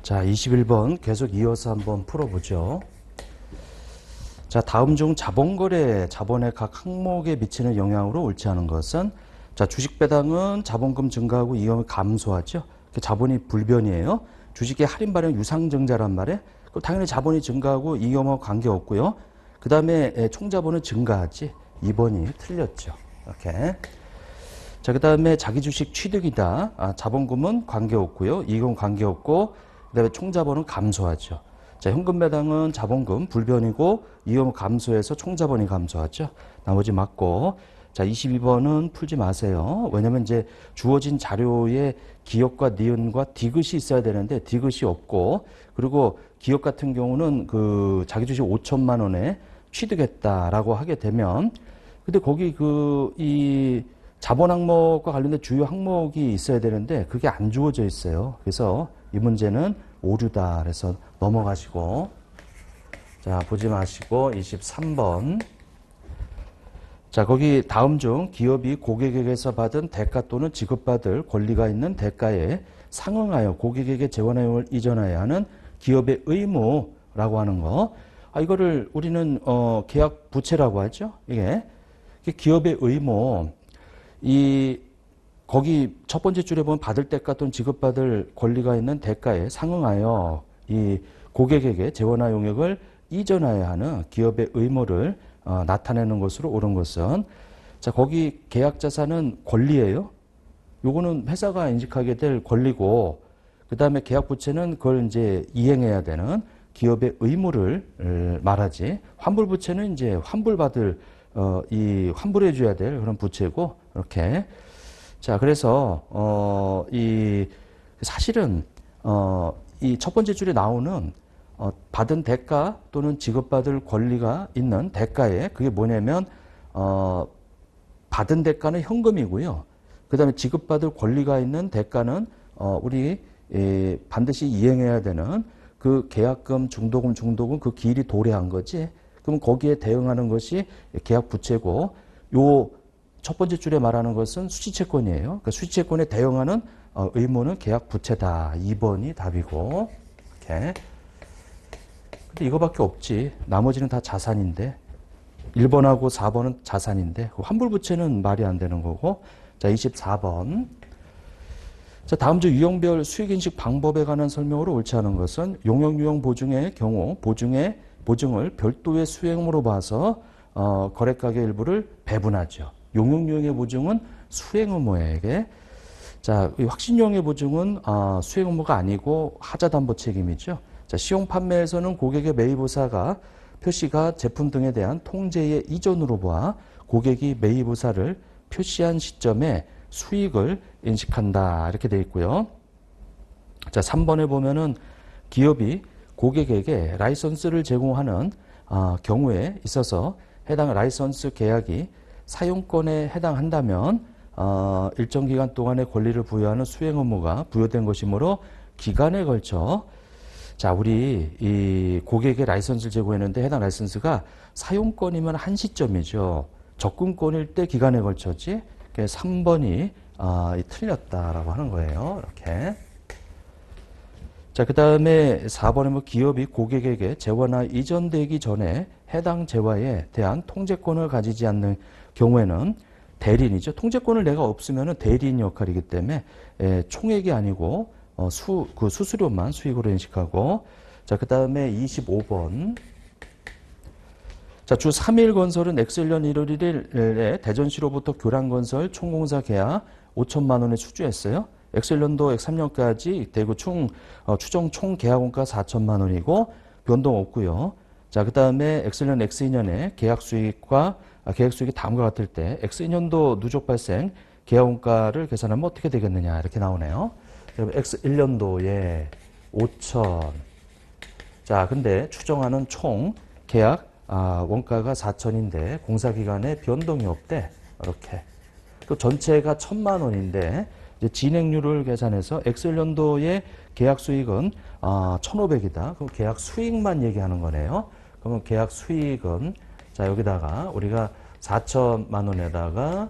자, 21번 계속 이어서 한번 풀어보죠. 자, 다음 중 자본거래 자본의 각 항목에 미치는 영향으로 옳지 않은 것은, 자, 주식 배당은 자본금 증가하고 이익을 감소하죠. 자본이 불변이에요. 주식의 할인 발행 유상증자란 말에, 당연히 자본이 증가하고 이익하고 관계없고요. 그 다음에 총자본은 증가하지. 2번이 틀렸죠. 이렇게. 자, 그 다음에 자기 주식 취득이다. 자본금은 관계없고요. 이익은 관계없고, 그 다음에 총자본은 감소하죠. 자, 현금 배당은 자본금 불변이고 이익은 감소해서 총자본이 감소하죠. 나머지 맞고. 자, 22번은 풀지 마세요. 왜냐면 이제 주어진 자료에 기업과 니은과 디귿이 있어야 되는데 디귿이 없고, 그리고 기업 같은 경우는 그 자기 주식 5천만 원에 취득했다라고 하게 되면, 근데 거기 이 자본 항목과 관련된 주요 항목이 있어야 되는데 그게 안 주어져 있어요. 그래서 이 문제는 오류다. 그래서 넘어가시고, 자, 보지 마시고 23번. 자, 거기 다음 중 기업이 고객에게서 받은 대가 또는 지급받을 권리가 있는 대가에 상응하여 고객에게 재원하여 이전해야 하는 기업의 의무라고 하는 거. 이거를 우리는 계약 부채라고 하죠. 이게 기업의 의무. 거기 첫 번째 줄에 보면 받을 대가 또는 지급받을 권리가 있는 대가에 상응하여 이 고객에게 재원화 용역을 이전해야 하는 기업의 의무를 나타내는 것으로 옳은 것은, 자, 거기 계약 자산은 권리예요. 요거는 회사가 인식하게 될 권리고, 그 다음에 계약 부채는 그걸 이제 이행해야 되는 기업의 의무를 말하지. 환불 부채는 이제 환불받을 환불해 줘야 될 그런 부채고, 이렇게. 자, 그래서 사실은 이 첫 번째 줄에 나오는 받은 대가 또는 지급받을 권리가 있는 대가에, 그게 뭐냐면 받은 대가는 현금이고요. 그다음에 지급받을 권리가 있는 대가는 우리 반드시 이행해야 되는 그 계약금, 중도금 그 기일이 도래한 거지. 그럼 거기에 대응하는 것이 계약 부채고, 요 첫 번째 줄에 말하는 것은 수취채권이에요. 그러니까 수취채권에 대응하는 의무는 계약 부채다. 2번이 답이고. 이렇게. 근데 이거밖에 없지. 나머지는 다 자산인데. 1번하고 4번은 자산인데, 환불 부채는 말이 안 되는 거고. 자, 24번. 자, 다음 중 유형별 수익 인식 방법에 관한 설명으로 옳지 않은 것은, 용역 유형 보증의 경우 보증을 별도의 수행으로 봐서 거래가격 일부를 배분하죠. 용역 유형의 보증은 수행 의무예요, 이게. 자, 이 확신유형의 보증은 수행 의무가 아니고 하자담보 책임이죠. 자, 시용 판매에서는 고객의 매입의사가 표시가 제품 등에 대한 통제의 이전으로 봐 고객이 매입의사를 표시한 시점에 수익을 인식한다. 이렇게 되어 있고요. 자, 3번에 보면은 기업이 고객에게 라이선스를 제공하는 경우에 있어서 해당 라이선스 계약이 사용권에 해당한다면 일정 기간 동안의 권리를 부여하는 수행 의무가 부여된 것이므로 기간에 걸쳐, 자, 우리 이 고객에게 라이선스를 제공했는데 해당 라이선스가 사용권이면 한 시점이죠. 접근권일 때 기간에 걸쳤지. 그래서 3번이 틀렸다라고 하는 거예요. 이렇게. 자, 그 다음에 4번에 뭐 기업이 고객에게 재화나 이전되기 전에 해당 재화에 대한 통제권을 가지지 않는 경우에는 대리인이죠. 통제권을 내가 없으면 대리인 역할이기 때문에 총액이 아니고 그 수수료만 수익으로 인식하고. 자, 그 다음에 25번. 자, 주 3일 건설은 X년 1월 1일에 대전시로부터 교란건설 총공사 계약 5천만 원에 수주했어요. X년도 X3년까지 대구 추정 총 계약원가 4천만 원이고 변동 없고요. 자, 그 다음에 X년 X2년에 계약 수익이 다음과 같을 때 X2년도 누적 발생 계약원가를 계산하면 어떻게 되겠느냐, 이렇게 나오네요. X1년도에 5천. 자, 근데 추정하는 총 계약 원가가 4천인데 공사기간에 변동이 없대. 이렇게. 또 전체가 1,000만 원인데 이제 진행률을 계산해서 X년도의 계약 수익은 1,500이다. 그럼 계약 수익만 얘기하는 거네요. 그러면 계약 수익은, 자, 여기다가 우리가 4천만 원에다가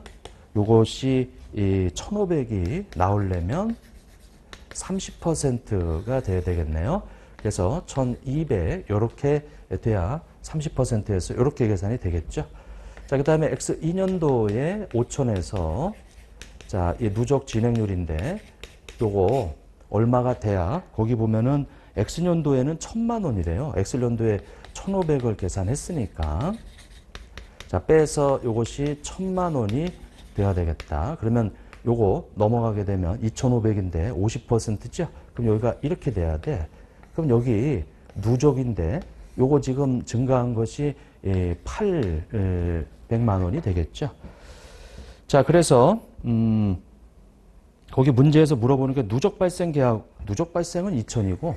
요것이 이 1,500이 나오려면 30%가 돼야 되겠네요. 그래서 1200 이렇게 돼야 30%에서 이렇게 계산이 되겠죠. 자, 그 다음에 X 2년도에 5천에서 자, 이 누적 진행률인데 요거 얼마가 돼야 거기 보면은 X년도에는 1,000만 원이래요. X년도에 1,500을 계산했으니까 자, 빼서 요것이 1,000만 원이 돼야 되겠다. 그러면 요거 넘어가게 되면 2,500인데 50%죠? 그럼 여기가 이렇게 돼야 돼. 그럼 여기 누적인데 요거 지금 증가한 것이 800만 원이 되겠죠? 자, 그래서 거기 문제에서 물어보는 게 누적 발생 계약, 누적 발생은 2,000이고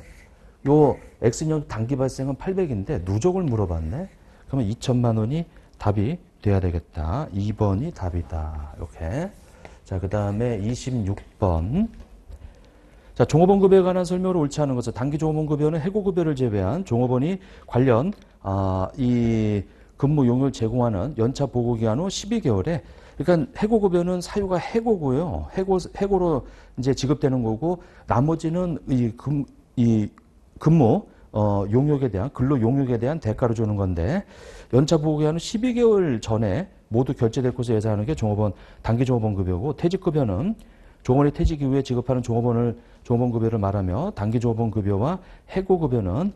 요 X년 단기 발생은 800인데 누적을 물어봤네. 그러면 2,000만 원이 답이 돼야 되겠다. 2번이 답이다. 이렇게. 자, 그 다음에 26번. 자, 종업원급여에 관한 설명을 옳지 않은 것은 단기 종업원급여는 해고급여를 제외한 종업원이 관련 이 근무 용역을 제공하는 연차 보고기간 후 12개월에 그러니까 해고급여는 사유가 해고고요. 해고로 이제 지급되는 거고 나머지는 이 근무 용역에 대한 근로 용역에 대한 대가로 주는 건데 연차 보고기간은 12개월 전에 모두 결제될 것을 예상하는 게 종업원 단기 종업원 급여고 퇴직급여는 종업원이 퇴직 이후에 지급하는 종업원 급여를 말하며 단기 종업원 급여와 해고급여는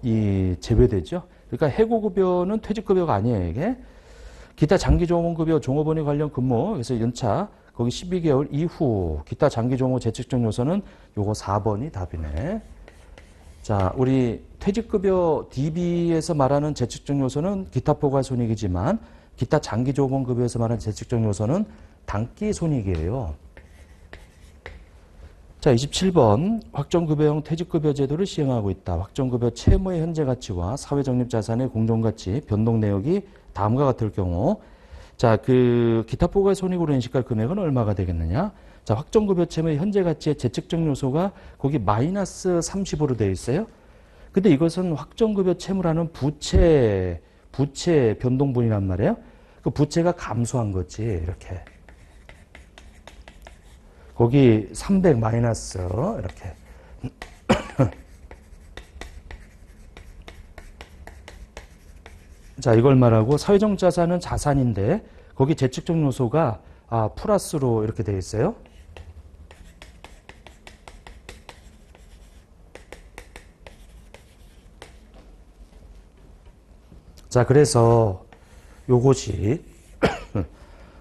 이 제외되죠. 그러니까 해고급여는 퇴직급여가 아니에요, 이게. 기타 장기 종업원급여 종업원이 관련 근무 그래서 연차 거기 12개월 이후 기타 장기 종업 재측정 요소는 요거 4번이 답이네. 자, 우리 퇴직급여 DB에서 말하는 재측정 요소는 기타 포괄 손익이지만 기타 장기 종업원급여에서 말하는 재측정 요소는 단기 손익이에요. 자, 27번 확정급여형 퇴직급여 제도를 시행하고 있다. 확정급여 채무의 현재 가치와 사회적립자산의 공정가치 변동 내역이 다음과 같을 경우 자, 그 기타 포괄 손익으로 인식할 금액은 얼마가 되겠느냐? 자, 확정급여 채무의 현재 가치의 재측정 요소가 거기 마이너스 30으로 되어 있어요. 근데 이것은 확정급여 채무라는 부채 변동분이란 말이에요. 그 부채가 감소한 거지, 이렇게. 거기 300 마이너스, 이렇게. 자, 이걸 말하고 사회적 자산은 자산인데 거기 재측정 요소가 플러스로 이렇게 되어 있어요. 자, 그래서 요것이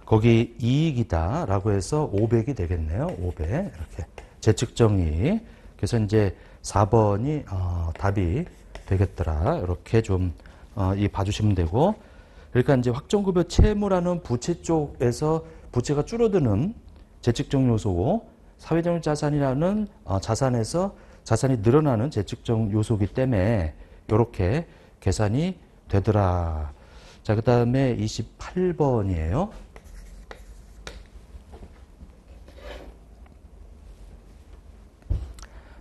거기 이익이다라고 해서 500이 되겠네요. 500 이렇게 재측정이 그래서 이제 4번이 답이 되겠더라. 이렇게 좀 이 봐주시면 되고 그러니까 이제 확정급여 채무라는 부채 쪽에서 부채가 줄어드는 재측정 요소고 사회적 자산이라는 자산에서 자산이 늘어나는 재측정 요소이기 때문에 이렇게 계산이 되더라. 자, 그 다음에 28번이에요.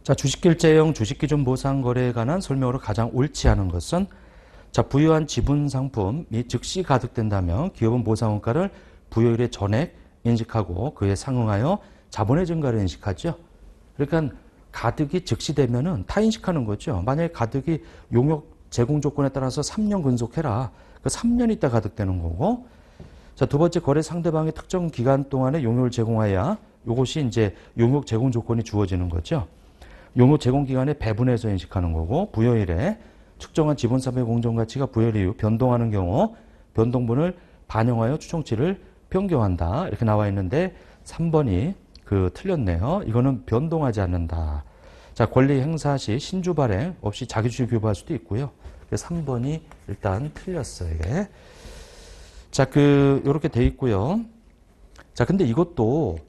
자, 주식결제형 주식기준 보상 거래에 관한 설명으로 가장 옳지 않은 것은 자, 부여한 지분 상품이 즉시 가득된다면 기업은 보상원가를 부여일의 전액 인식하고 그에 상응하여 자본의 증가를 인식하죠. 그러니까 가득이 즉시 되면은 타인식하는 거죠. 만약에 가득이 용역 제공 조건에 따라서 3년 근속해라. 그 3년 있다 가득되는 거고. 자, 두 번째 거래 상대방의 특정 기간 동안에 용역을 제공하여야 이것이 이제 용역 제공 조건이 주어지는 거죠. 용역 제공 기간에 배분해서 인식하는 거고 부여일에 측정한 지분사업의 공정가치가 부여일 이후 변동하는 경우 변동분을 반영하여 추정치를 변경한다. 이렇게 나와 있는데 3번이 틀렸네요. 이거는 변동하지 않는다. 자, 권리 행사 시 신주 발행 없이 자기주식 유보할 수도 있고요. 그래서 3번이 일단 틀렸어요, 이게. 자, 요렇게 돼 있고요. 자, 근데 이것도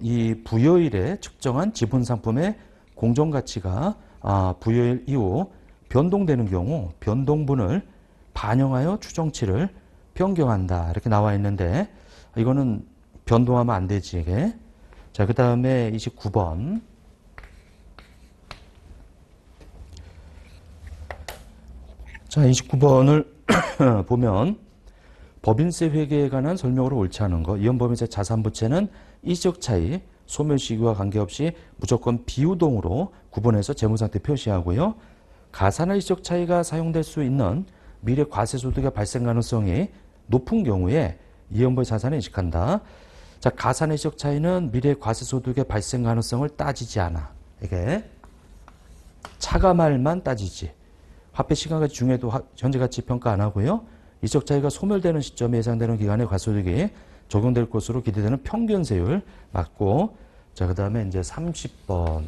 이 부여일에 측정한 지분 상품의 공정가치가 부여일 이후 변동되는 경우 변동분을 반영하여 추정치를 변경한다. 이렇게 나와 있는데 이거는 변동하면 안 되지, 이게. 자, 그 다음에 29번. 자, 29번을 보면 법인세 회계에 관한 설명으로 옳지 않은 거. 이혼법인세 자산부채는 일시적 차이, 소멸 시기와 관계없이 무조건 비우동으로 구분해서 재무상태 표시하고요. 가산할 시적 차이가 사용될 수 있는 미래 과세소득의 발생 가능성이 높은 경우에 이연보의 자산을 인식한다. 자, 가산의 시적 차이는 미래 과세소득의 발생 가능성을 따지지 않아. 이게 차감할만 따지지. 화폐 시간가치 중에도 현재가치 평가 안 하고요. 이적 차이가 소멸되는 시점에 예상되는 기간의 과세소득이 적용될 것으로 기대되는 평균세율 맞고, 자, 그 다음에 이제 30번.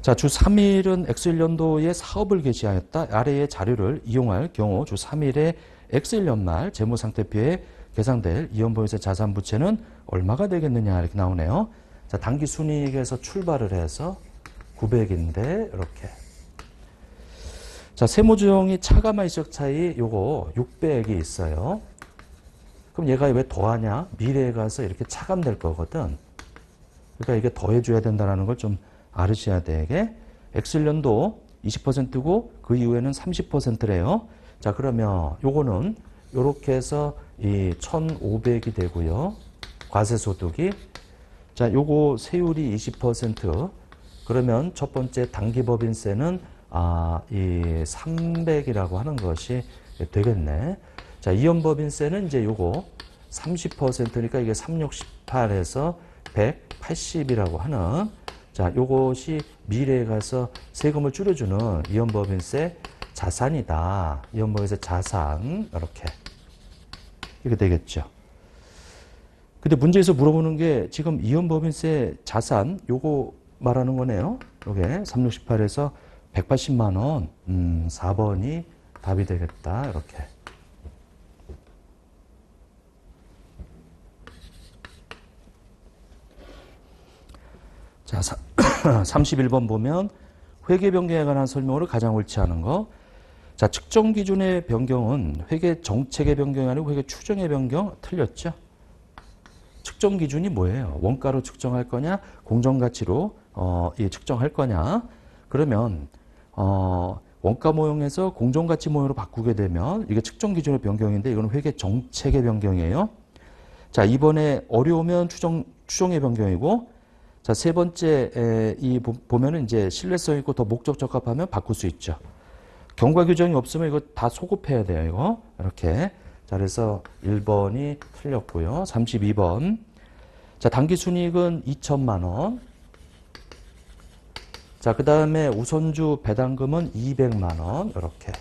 자, 주 3일은 X1년도에 사업을 개시하였다. 아래의 자료를 이용할 경우 주 3일에 X1년 말 재무상태표에 계산될 이연보유세 자산 부채는 얼마가 되겠느냐 이렇게 나오네요. 자, 당기 순이익에서 출발을 해서 900인데 이렇게. 자, 세무조정이 차감할 시적 차이 요거 600이 있어요. 그럼 얘가 왜 더하냐? 미래에 가서 이렇게 차감될 거거든. 그러니까 이게 더해줘야 된다는 걸 좀 알으셔야 돼. 이게 X1년도 20%고 그 이후에는 30%래요. 자, 그러면 요거는 요렇게 해서 이 1,500이 되고요. 과세소득이. 자, 요거 세율이 20%. 그러면 첫 번째 단기법인세는 이 300이라고 하는 것이 되겠네. 자, 이연법인세는 이제 요거 30%니까 이게 368에서 180이라고 하는, 자, 요것이 미래에 가서 세금을 줄여주는 이연법인세 자산이다. 이연법인세 자산, 이렇게 되겠죠. 근데 문제에서 물어보는 게 지금 이연법인세 자산 요거 말하는 거네요. 요게 368에서 180만 원. 4번이 답이 되겠다. 이렇게. 자, 31번 보면 회계 변경에 관한 설명으로 가장 옳지 않은 거. 자, 측정 기준의 변경은 회계 정책의 변경이 아니고 회계 추정의 변경. 틀렸죠? 측정 기준이 뭐예요? 원가로 측정할 거냐? 공정가치로 측정할 거냐? 그러면 원가 모형에서 공정가치 모형으로 바꾸게 되면 이게 측정 기준의 변경인데 이거는 회계 정책의 변경이에요. 자, 이번에 어려우면 추정의 변경이고, 자, 세 번째 보면은 이제 신뢰성 있고 더 목적 적합하면 바꿀 수 있죠. 경과 규정이 없으면 이거 다 소급해야 돼요. 이거 이렇게. 자, 그래서 1번이 틀렸고요. 32번. 자, 당기순이익은 2천만 원. 자, 그 다음에 우선주 배당금은 200만 원 이렇게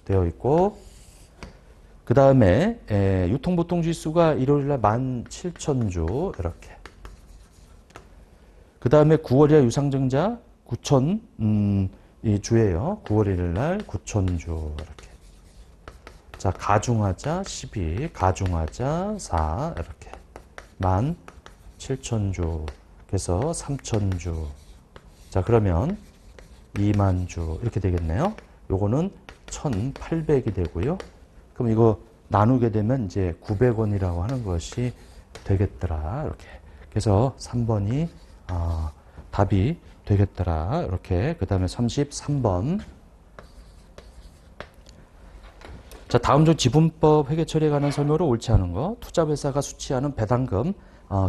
되어 있고, 그 다음에 유통보통지수가 일요일날 17,000주 이렇게. 그 다음에 9월이라 유상증자 9,000 주예요. 9월 1일날 9,000주 이렇게. 자, 가중하자 12, 가중하자 4 이렇게. 17,000주. 그래서 3,000주. 자, 그러면 2만 주 이렇게 되겠네요. 요거는 1,800이 되고요. 그럼 이거 나누게 되면 이제 900원이라고 하는 것이 되겠더라. 이렇게. 그래서 3번이 답이 되겠더라. 이렇게. 그 다음에 33번. 자, 다음 중 지분법 회계 처리에 관한 설명으로 옳지 않은 거. 투자회사가 수취하는 배당금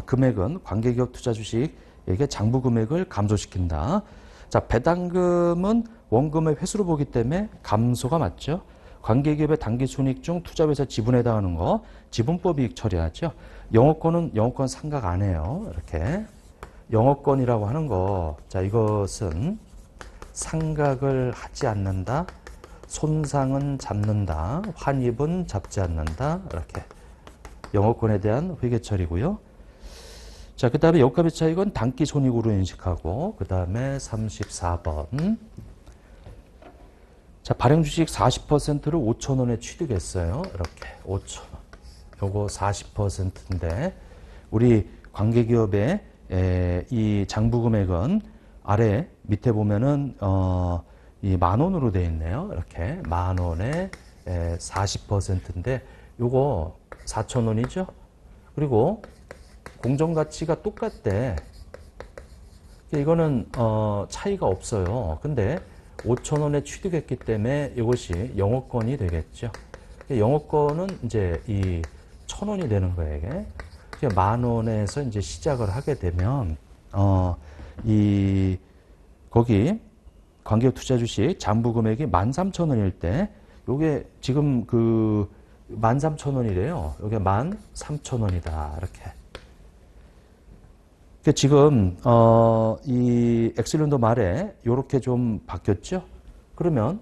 금액은 관계기업 투자 주식에게 장부 금액을 감소시킨다. 자, 배당금은 원금의 회수로 보기 때문에 감소가 맞죠. 관계기업의 당기순이익 중 투자회사 지분에 해당하는 거 지분법 이익 처리하죠. 영업권은 영업권 상각 안 해요. 이렇게. 영업권이라고 하는 거, 자, 이것은 상각을 하지 않는다, 손상은 잡는다, 환입은 잡지 않는다, 이렇게. 영업권에 대한 회계 처리고요. 자, 그 다음에 역값의 차익은 단기 손익으로 인식하고, 그 다음에 34번. 자, 발행 주식 40%를 5,000원에 취득했어요. 이렇게. 5,000원. 요거 40%인데, 우리 관계기업의 이 장부 금액은 아래 밑에 보면은 이 10,000원으로 되어 있네요. 이렇게 10,000원에 40%인데 요거 4,000원이죠. 그리고 공정가치가 똑같대. 이거는 차이가 없어요. 근데 5,000원에 취득했기 때문에 이것이 영업권이 되겠죠. 영업권은 이제 이 1,000원이 되는 거예요. 이게. 그게 10,000원에서 이제 시작을 하게 되면, 거기 관계적 투자 주식 장부 금액이 13,000원일 때, 요게 지금 13,000원이래요. 요게 13,000원이다. 이렇게. 지금, 이 엑셀런도 말에 요렇게 좀 바뀌었죠? 그러면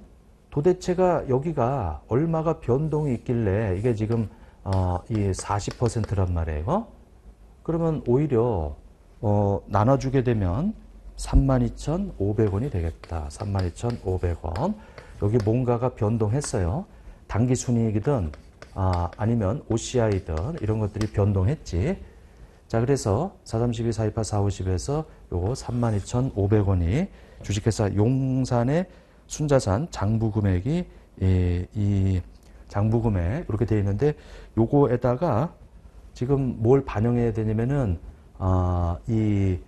도대체가 여기가 얼마가 변동이 있길래 이게 지금, 이 40%란 말이에요. 그러면 오히려, 나눠주게 되면 32,500원이 되겠다. 32,500원. 여기 뭔가가 변동했어요. 단기 순이익이든, 아니면 OCI든 이런 것들이 변동했지. 자, 그래서 432, 428, 450에서 요거 32,500원이 주식회사 용산의 순자산 장부 금액이 이 장부 금액 이렇게 되어 있는데 요거에다가 지금 뭘 반영해야 되냐면은 이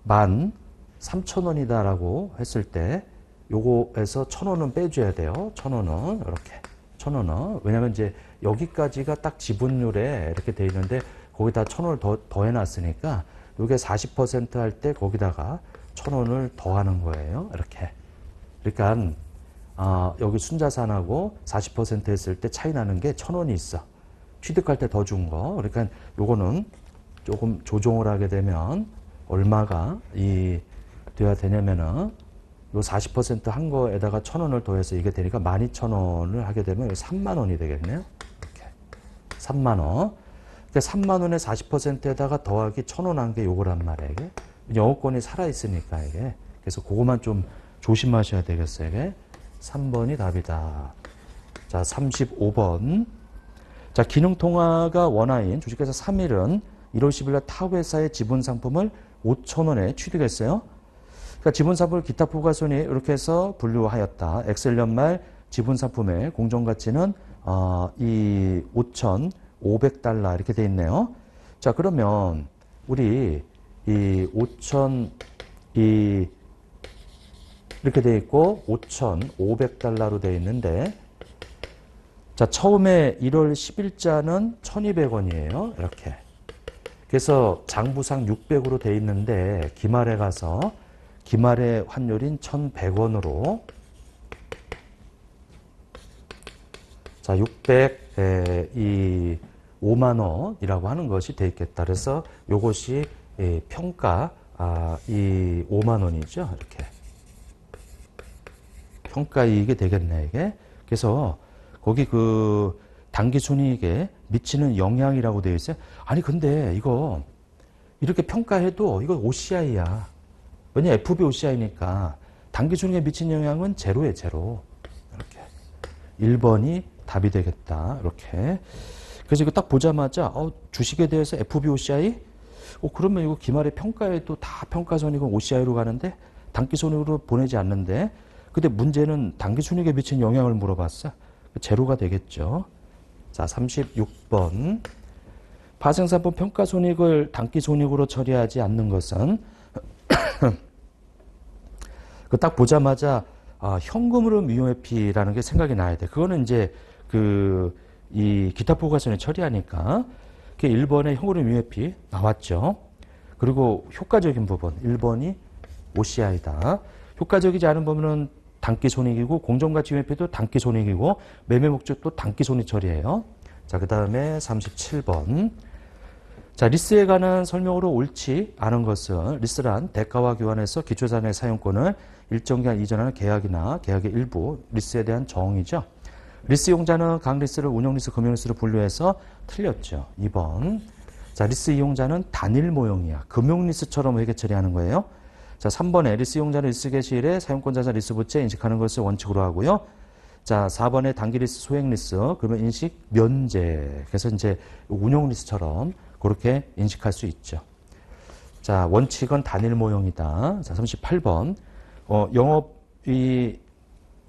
13,000원이다라고 했을 때 요거에서 1,000원은 빼줘야 돼요. 1,000원은 이렇게 1,000원은 왜냐면 이제 여기까지가 딱 지분율에 이렇게 되어 있는데 거기다 1,000원을 더 해놨으니까 요게 40% 할 때 거기다가 1,000원을 더하는 거예요. 이렇게. 그러니까 여기 순자산하고 40% 했을 때 차이 나는 게 1,000원이 있어. 취득할 때 더 준 거. 그러니까 요거는 조금 조정을 하게 되면 얼마가 돼야 되냐면은 요 40% 한 거에다가 1,000원을 더해서 이게 되니까 12,000원을 하게 되면 3만 원이 되겠네요. 이렇게. 3만 원. 그러니까 3만 원에 40%에다가 더하기 1,000원 한 게 요거란 말이에요. 이게. 영업권이 살아있으니까 이게. 그래서 그거만 좀 조심하셔야 되겠어요. 이게. 3번이 답이다. 자, 35번. 자, 기능통화가 원화인 주식회사 3일은 1월 10일날 타회사의 지분상품을 5,000원에 취득했어요. 그러니까 지분상품을 기타 부가손이 이렇게 해서 분류하였다. 엑셀 연말 지분상품의 공정가치는 이 5,500달러 이렇게 돼 있네요. 자, 그러면 우리 이 5,000 이렇게 돼 있고 5,500달러로 돼 있는데 자, 처음에 1월 10일자는 1,200원이에요. 이렇게. 그래서 장부상 600으로 돼 있는데 기말에 가서 기말의 환율인 1,100원으로 자, 5만 원이라고 하는 것이 돼 있겠다. 그래서 요것이 평가 이 5만 원이죠. 이렇게. 평가 이익이 되겠네, 이게. 그래서 거기 단기 순이익에 미치는 영향이라고 되어 있어요. 아니, 근데 이거 이렇게 평가해도 이거 OCI야. 왜냐, FB OCI니까 단기 순이익에 미친 영향은 제로예요, 제로. 이렇게. 1번이 답이 되겠다. 이렇게. 그래서 이거 딱 보자마자 주식에 대해서 FB OCI? 그러면 이거 기말에 평가에도 다 평가손익은 OCI로 가는데 단기손익으로 보내지 않는데 근데 문제는 단기순이익에 미친 영향을 물어봤어. 제로가 되겠죠. 자, 36번. 파생상품 평가손익을 단기손익으로 처리하지 않는 것은 딱 보자마자 현금으로 미용회피라는 게 생각이 나야 돼. 그거는 이제 이 기타 부가손익 처리하니까 그게 1번에 현금으로 미용회피 나왔죠. 그리고 효과적인 부분 1번이 OCI다. 효과적이지 않은 부분은 단기손익이고 공정가치 미용회피도 단기손익이고 매매 목적도 단기손익 처리예요. 자, 그 다음에 37번. 자, 리스에 관한 설명으로 옳지 않은 것은 리스란 대가와 교환해서 기초자산의 사용권을 일정 기간 이전하는 계약이나 계약의 일부 리스에 대한 정의죠. 리스 이용자는 각 리스를 운영리스, 금융리스로 분류해서 틀렸죠. 2번. 자, 리스 이용자는 단일 모형이야. 금융리스처럼 회계 처리하는 거예요. 자, 3번에 리스 이용자는 리스 개시일에 사용권자산 리스 부채 인식하는 것을 원칙으로 하고요. 자, 4번에 단기 리스, 소액 리스, 그러면 인식 면제. 그래서 이제 운용 리스처럼 그렇게 인식할 수 있죠. 자, 원칙은 단일 모형이다. 자, 38번. 영업이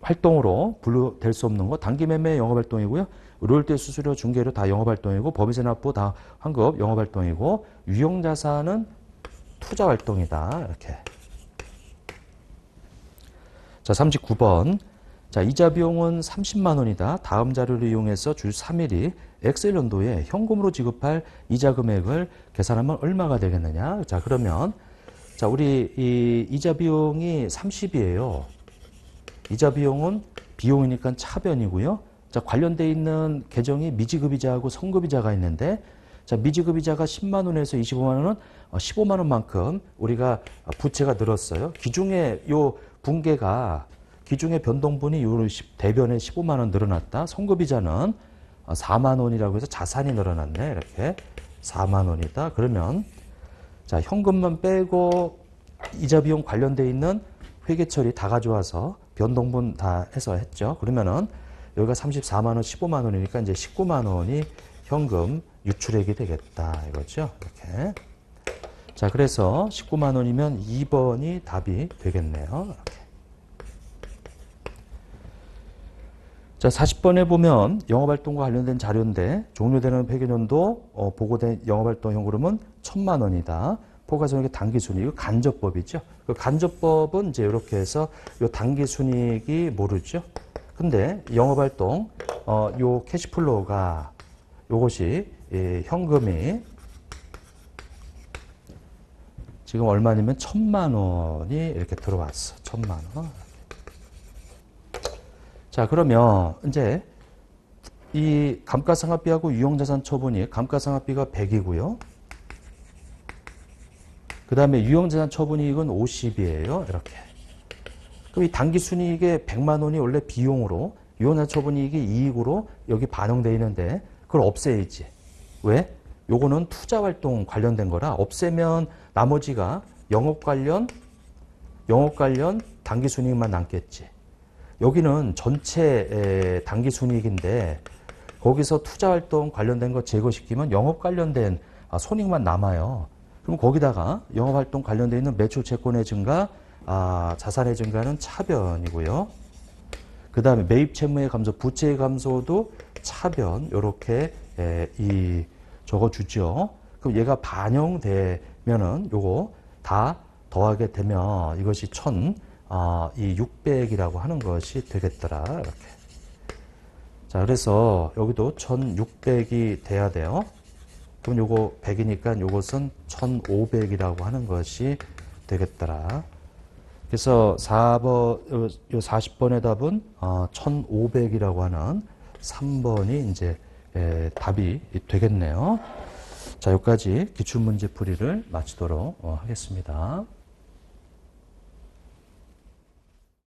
활동으로 분류될 수 없는 거 단기 매매 영업 활동이고요. 로열티 수수료 중개료 다 영업 활동이고 법인세 납부 다 환급 영업 활동이고 유형 자산은 투자 활동이다. 이렇게. 자, 39번. 자, 이자 비용은 30만 원이다. 다음 자료를 이용해서 주 3일이 엑셀 연도에 현금으로 지급할 이자 금액을 계산하면 얼마가 되겠느냐? 자, 그러면 자, 우리 이 이자 비용이 30이에요. 이자 비용은 비용이니까 차변이고요. 자, 관련돼 있는 계정이 미지급이자하고 성급이자가 있는데, 자, 미지급이자가 10만 원에서 25만 원은 15만 원만큼 우리가 부채가 늘었어요. 기중에 요 분계가 기중의 변동분이 요 대변에 15만 원 늘어났다. 성급이자는 4만 원이라고 해서 자산이 늘어났네. 이렇게 4만 원이다. 그러면 자, 현금만 빼고 이자 비용 관련돼 있는 회계처리 다 가져와서 변동분 다 해서 했죠. 그러면은 여기가 34만 원, 15만 원이니까 이제 19만 원이 현금 유출액이 되겠다. 이거죠. 이렇게. 자, 그래서 19만 원이면 2번이 답이 되겠네요. 이렇게. 자, 40번에 보면 영업활동과 관련된 자료인데 종료되는 회계연도 보고된 영업활동 현금은 1,000만 원이다. 포괄손익의 단기순이익, 이거 간접법이죠. 그 간접법은 이제 이렇게 해서 요 단기순이익이 모르죠. 근데 영업활동 요 캐시플로우가 요것이 현금이 지금 얼마냐면 1,000만 원이 이렇게 들어왔어. 1,000만 원. 자, 그러면 이제 이 감가상각비하고 유형자산 처분이 감가상각비가 100이고요. 그 다음에 유형자산 처분이익은 50이에요. 이렇게. 그럼 이 당기순이익의 100만 원이 원래 비용으로 유형자산 처분이익이 이익으로 여기 반영되어 있는데 그걸 없애야지. 왜? 요거는 투자활동 관련된 거라 없애면 나머지가 영업 관련 당기순이익만 남겠지. 여기는 전체 당기순이익인데 거기서 투자활동 관련된 거 제거시키면 영업 관련된 손익만 남아요. 그럼 거기다가 영업활동 관련되어 있는 매출 채권의 증가, 자산의 증가는 차변이고요. 그 다음에 매입 채무의 감소, 부채의 감소도 차변 이렇게 적어주죠. 그럼 얘가 반영되면은 요거 다 더하게 되면 이것이 600이라고 하는 것이 되겠더라. 이렇게. 자, 그래서 여기도 1,600이 돼야 돼요. 그럼 요거 100이니까 요것은 1,500이라고 하는 것이 되겠더라. 그래서 4번, 요 40번의 답은 1,500이라고 하는 3번이 이제 답이 되겠네요. 자, 여기까지 기출문제 풀이를 마치도록 하겠습니다.